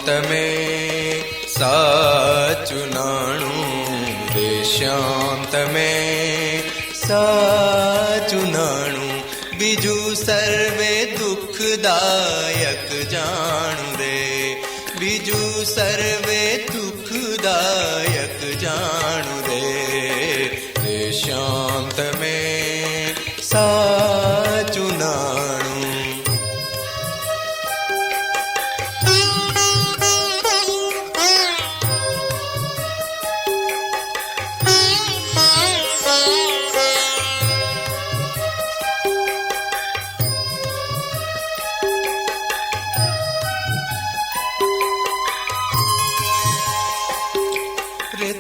શાંત में સાચું નાણું રે શાંત में સાચું નાણું બીજું સર્વે દુઃખદાયક જાણું રે બીજું સર્વે દુઃખદાયક જાણું રે શાંત में સાચું નાણું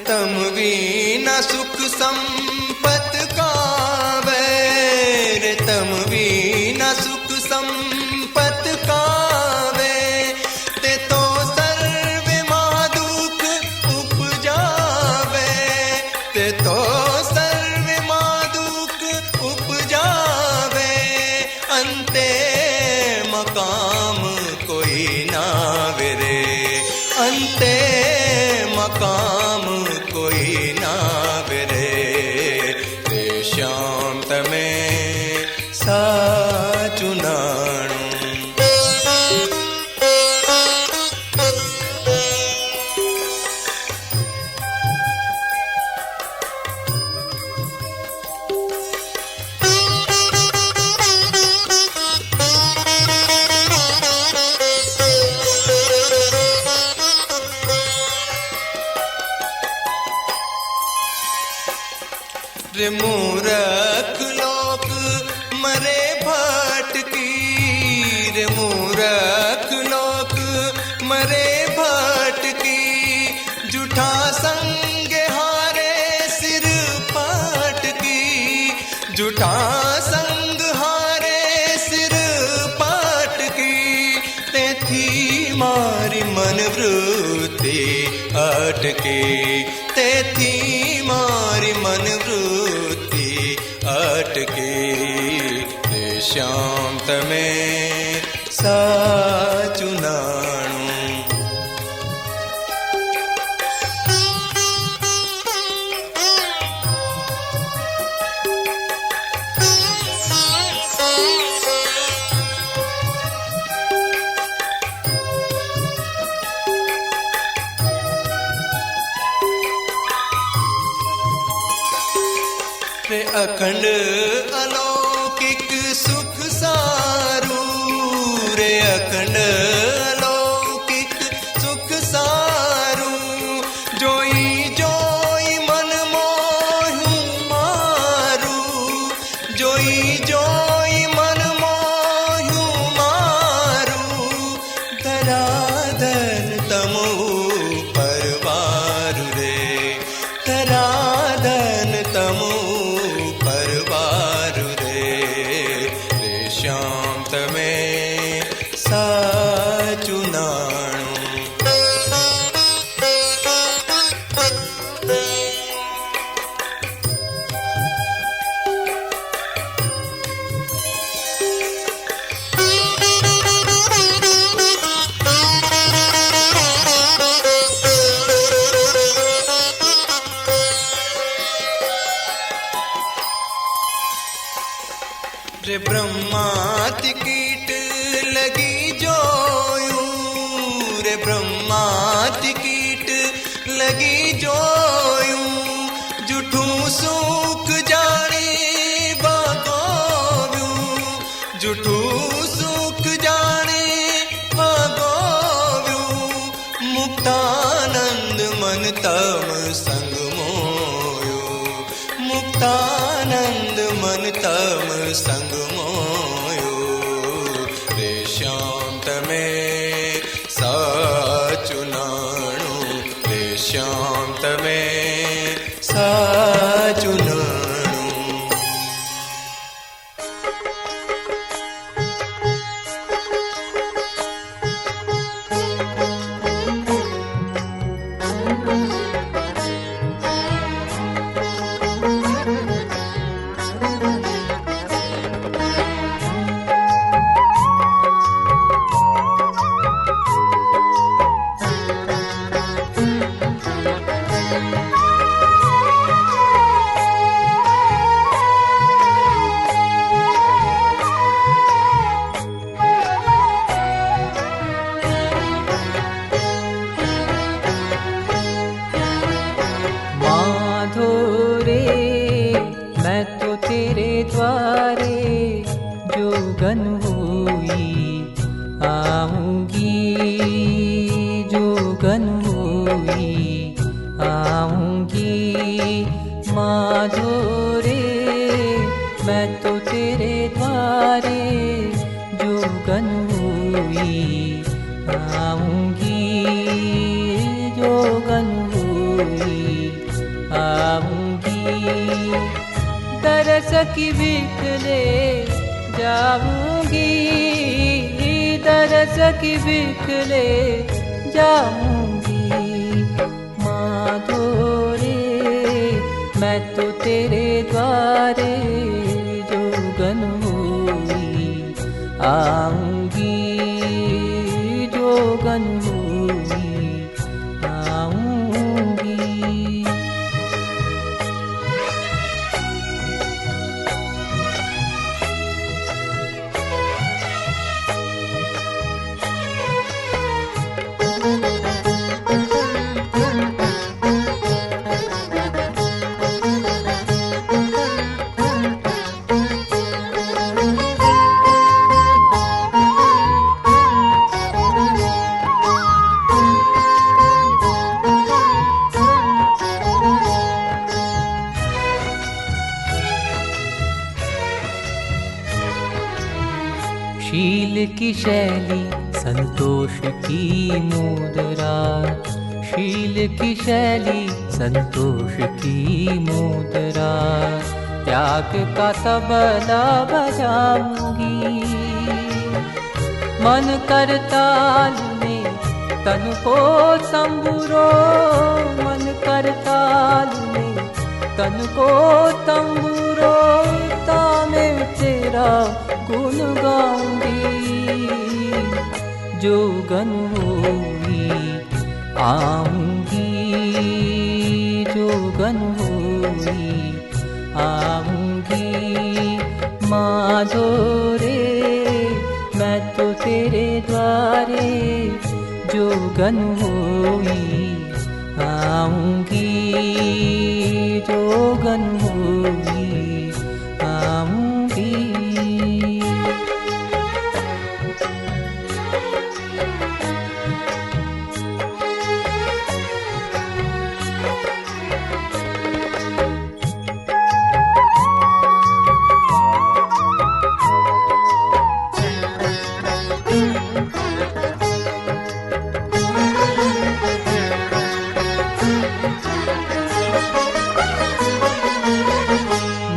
तम वीना सुख संपत कावे रे तम वीना सुख संपत कावे ते तो सर्वे मां दुख उपजावे ते तो सर्वे मां दुख उपजावे अंते मकाम कोई ना रे अंते मकाम कोई ना रे शांत में साचुं नाणुं रे मूरख लोक मरे भटकी रे मूरख लोक मरे भटकी झूठा संग हारे सिर पाटकी झूठा संग हारे सिर पाटकी तेथी मारी मन वृत्ति अटकी तेथी मारी मन वृत्ति अटकी शांत में साचुं नाणुं रे अखंड अलौकिक सुख सारू रे अखंड अलौकिक सुख सारू जोई जोई मन मोहूं मारू जोई जोई मन मोहूं मारू धराधन तमो परवारू रे धराधन तमो परवार रे शांत में साचुं नाणुं रे ब्रह्माति कीट लगी जोयूं रे ब्रह्माति कीट लगी जोयूं जुठूं सुख जानी भागोव्यूं जुठूं सुख जानी भागोव्यूं मुक्तानंद मन तम संग मोयो मुक्तानंद मन तम संग मोयो रे शांत में साचुं नाणुं रे शांत में साचुं नाणुं तेरे द्वारे जोगन हुई आऊंगी, जोगन हुई आऊंगी। माधो रे मैं तो तेरे द्वारे जोगन हुई आऊंगी, जोगन हुई आऊंगी। तरस की भीख ले जाऊंगी, तरस की भीख ले जाऊंगी। माधो रे मैं तो तेरे द्वारे जोगन हुई आऊंगी, जोगन हुई आऊंगी। शील की शैली संतोष की मुद्रा, शील की शैली संतोष की मुद्रा। त्याग का तबला बजाऊंगी, मन करताल में तन को तंबुरो, मन करताल में तन को तंबुरो। ताने तेरा गुण गाऊंगी, जोगन हुई आऊंगी, जोगन हुई आऊंगी। माधो रे मैं तो तेरे द्वारे जोगन हुई आऊंगी, जोगन हुई आऊंगी।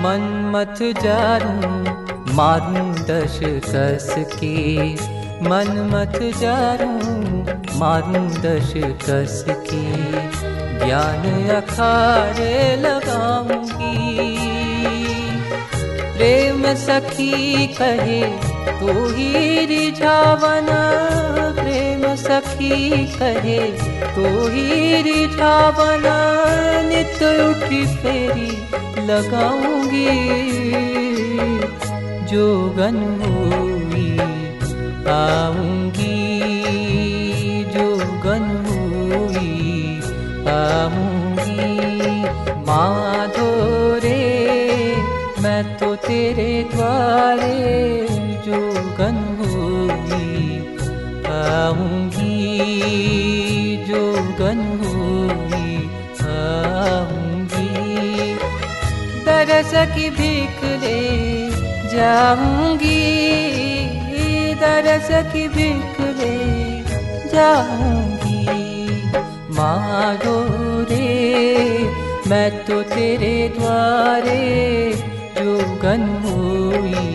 मन मत जारूं मारूं दश कस के, मन मत जारूं मारूं दश कस के। ज्ञान अखाड़े लगाऊंगी, प्रेम सखी कहे तू ही रिझावना, प्रेम सखी कहे तू ही रिझावना। नित उठी फेरी लगाऊंगी, जोगन हुई आऊंगी, जोगन हुई आऊंगी। माधो रे मैं तो तेरे द्वारे जोगन हुई आऊंगी, जोगन हुई आऊंगी। तरस की भीख ले जाऊंगी, तरस की भीख ले जाऊंगी। माधो रे मैं तो तेरे द्वारे जोगन हुई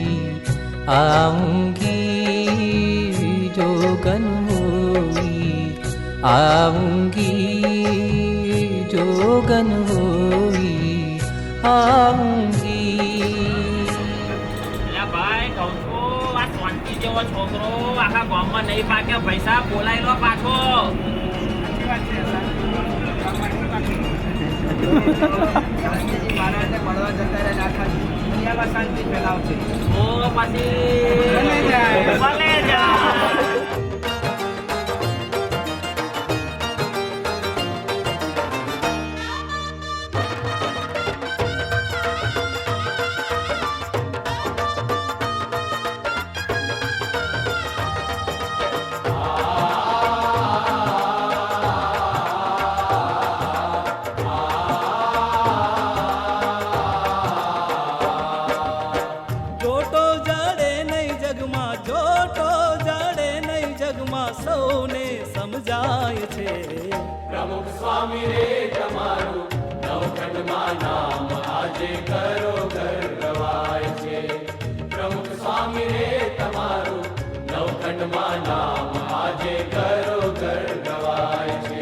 आऊंगी, जोगन हुई आऊंगी, जोगन हुई आऊंगी। ભાઈ કહું છું આ શાંતિ જેવો છોકરો આખા ગામમાં નહીં પાકે પૈસા બોલાઈ લો પાછો. ઓ પછી ભલે જા. સ્વામી રે તમારું નવખંડમાં નામ આજે કરો ઘર ગવાય છે. પ્રમુખ સ્વામી રે તમારું નવખંડમાં નામ આજે કરો ઘર ગવાય છે.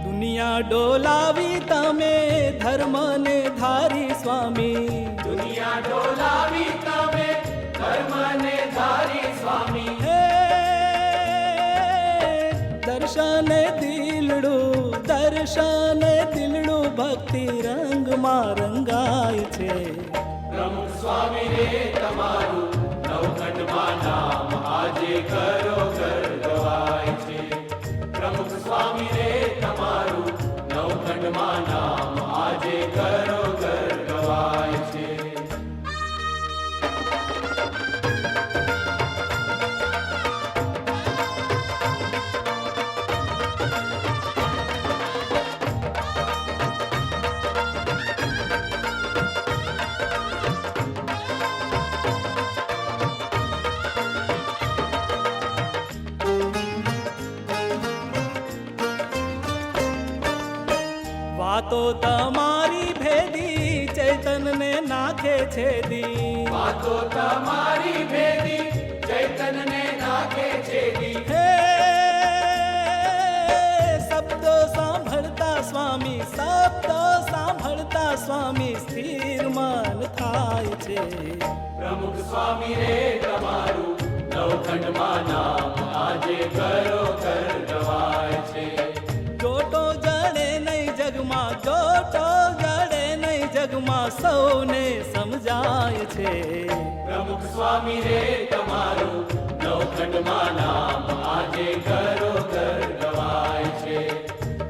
દુનિયા ડોલાવી તમે ધર્મને ધારી સ્વામી. દુનિયા ડોલાવી તમે ધર્મને ધારી સ્વામી. હે દર્શને દિલડું ભક્તિ રંગમાં રંગાય છે. પ્રમુખ સ્વામી રે તમારું નવખંડમાં નામ આજે કરો ઘર ગવાય છે. પ્રમુખ સ્વામી રે તમારું નવખંડમાં નામ આજે કરો ઘર ગવાય છે. વાતો તમારી ભેદી ચૈતનને નાખે છેદી. વાતો તમારી ભેદી ચૈતનને નાખે છેદી. હે શબ્દો સાંભળતા સ્વામી સ્થિર મન થાય છે. પ્રમુખ સ્વામી રે તમારું નવખંડમાં નામ આજે કરો ઘર ગવાય છે. જોટો જડે નહીં જગમાં સૌને સમજાય છે. પ્રમુખ સ્વામી રે તમારું નવખંડમાં નામ આજે કરો ઘર ગવાય છે.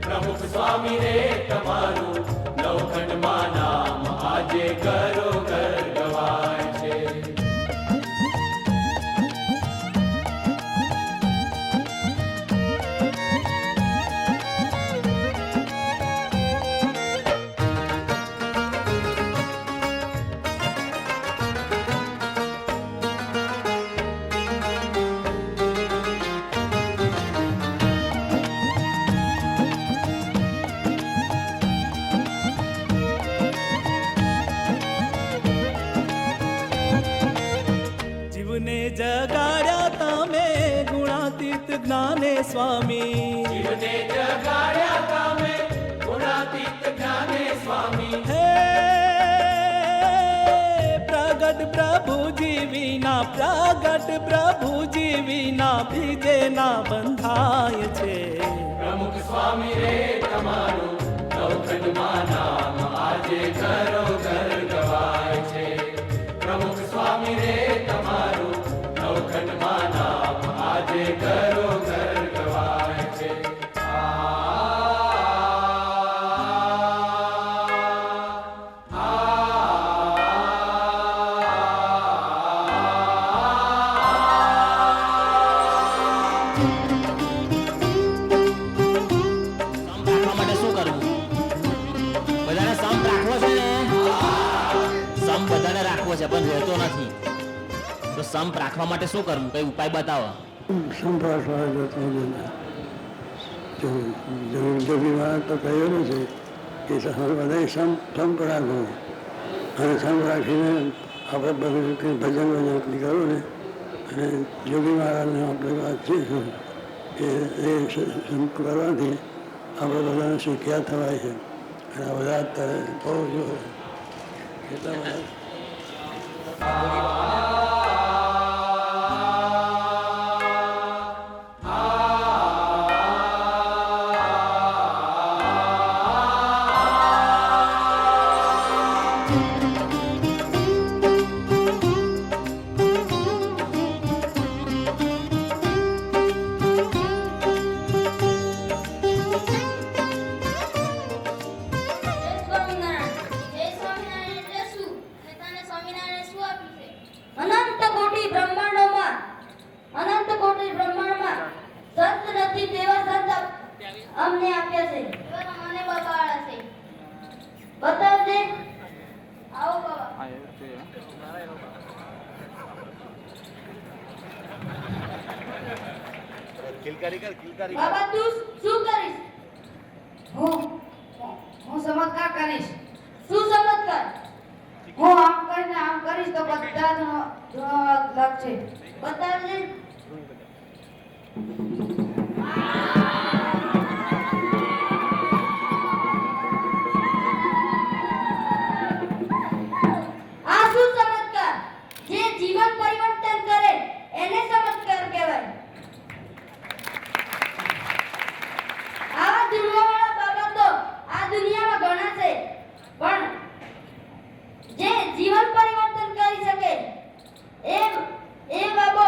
પ્રમુખ સ્વામી રે તમારું નવખંડમાં નામ આજે કરો ઘર ગવાય છે. જીવને જગાડ્યા તમે ગુણાતીત જ્ઞાને સ્વામી. જીવને જગાડ્યા તમે ગુણાતીત જ્ઞાને સ્વામી. હે પ્રગટ પ્રભુજી વિના બીજે ના બંધાય છે. પ્રમુખ સ્વામી રે તમારું નવખંડમાં નામ આજે કરો ઘર ગવાય છે. પ્રમુખ સ્વામી રે તમારું નવખંડમાં નામ આજે કરો ઘર ગવાય છે. પણ રહેતો નથી તો સંપ રાખવા માટે શું કરવું, કઈ ઉપાય બતાવો. સંપ રાખવા જોગીમાં તો કહેલું છે કે બધા સંપ રાખવો અને સંપ રાખીને આપણે બધું ભજન કરવું ને. અને જોગી મહારાજને આપણે વાત છે કે એ સંપ કરવાથી આપણે બધાને શીખ્યા થવાય છે. અને આ બધા અત્યારે બહુ જો એટલા બધા બાબા તું શું કરીશ? હું ચમત્કાર કરીશ. શું ચમત્કાર? હું આમ કરીને આમ કરીશ તો બધા જ લાગશે. બતાવજે. આ શું ચમત્કાર? જે જીવન પરિવર્તન કરે એને ચમત્કાર કહેવાય. આવા દુર્વાળા બાબતો આ દુનિયામાં ઘણા છે, પણ જે જીવન પરિવર્તન કરી શકે એ બાબો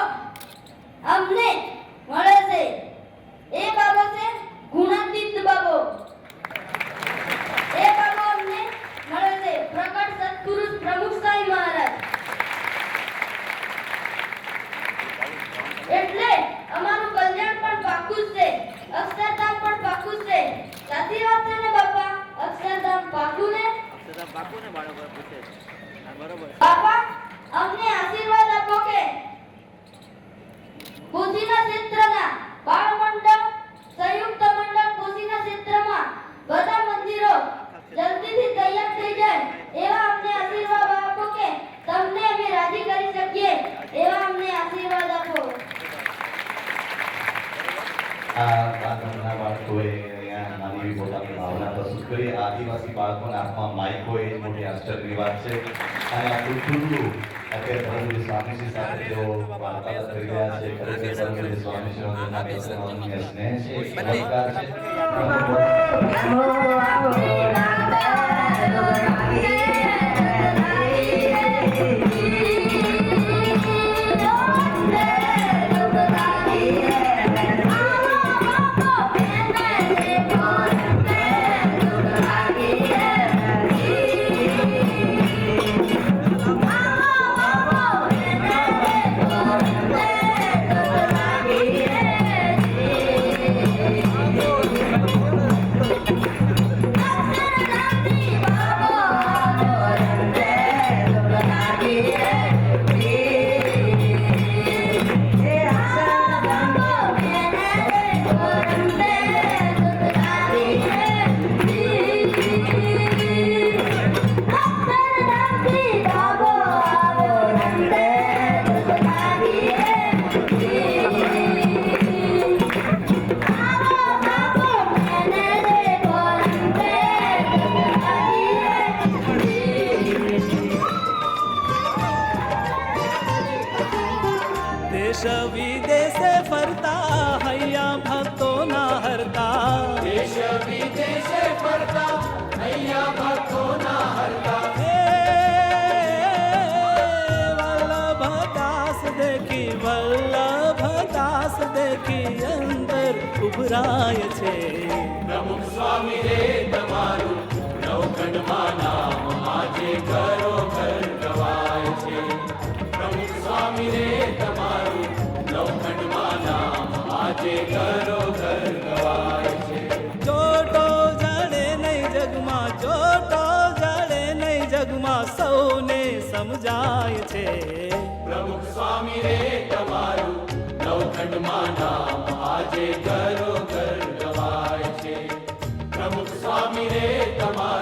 અમને મળે છે. એ બાબો છે ગુણાતીત બાબો. એ બાબો અમને મળે છે પ્રગટ સત્પુરુષ પ્રમુખ સાંઈ મહારાજ. એટલે અમારું કલ્યાણ પણ પાકું જ છે, અક્ષરધામ પણ પાકું જ છે. સાચી વાત છે ને બાપા? અક્ષરધામ પાકું ને? બાપા અમને આશીર્વાદ આપો કે કોશીના ક્ષેત્રના બાળ મંડળ, સંયુક્ત મંડળ કોશીના ક્ષેત્રમાં બધા મંદિરો જલ્દીથી તૈયાર થઈ જાય એવા અમને આશીર્વાદ આપો કે તમને અમે રાજી કરી શકીએ એવા અમને આશીર્વાદ આપો. આ ગામના બાળકોએ અહીંયા નાની એવી પોતાની ભાવના પ્રસ્તુત કરી. આદિવાસી બાળકોના હાથમાં માઇક હોય એ મોટી આશ્ચર્યની વાત છે. અને આપણું ટુલ્લું અત્યારે ધર્મજી સ્વામીજી સાથે તેઓ વાર્તાલાપ કરી રહ્યા છે. ખરેખર ધર્મજી સ્વામીજીનો તેમના પ્રત્યેનો સ્નેહ છે, ચમત્કાર છે. દેશ વિદેશે ફરતા હૈયા ભક્તો ના હરતા. દેશ વિદેશે ફરતા હૈયા ભક્તો ના હરતા. હે વલ્લભદાસ દેખી અંદર ઉભરાય છે. પ્રમુખ સ્વામી રે તમારું નવખંડમાં નામ આજે ઘરો ઘર ગવાય છે. પ્રમુખ સ્વામી રે તમારું નવખંડમાં નામ આજે ઘરો ઘર ગવાય છે. જોટો જડે નહીં જગમાં, જોટો જડે નહીં જગમાં સૌને સમજાય છે. પ્રમુખ સ્વામી રે તમારું નવખંડમાં નામ આજે ઘરો ઘર ગવાય છે. પ્રમુખ સ્વામી રે તમારું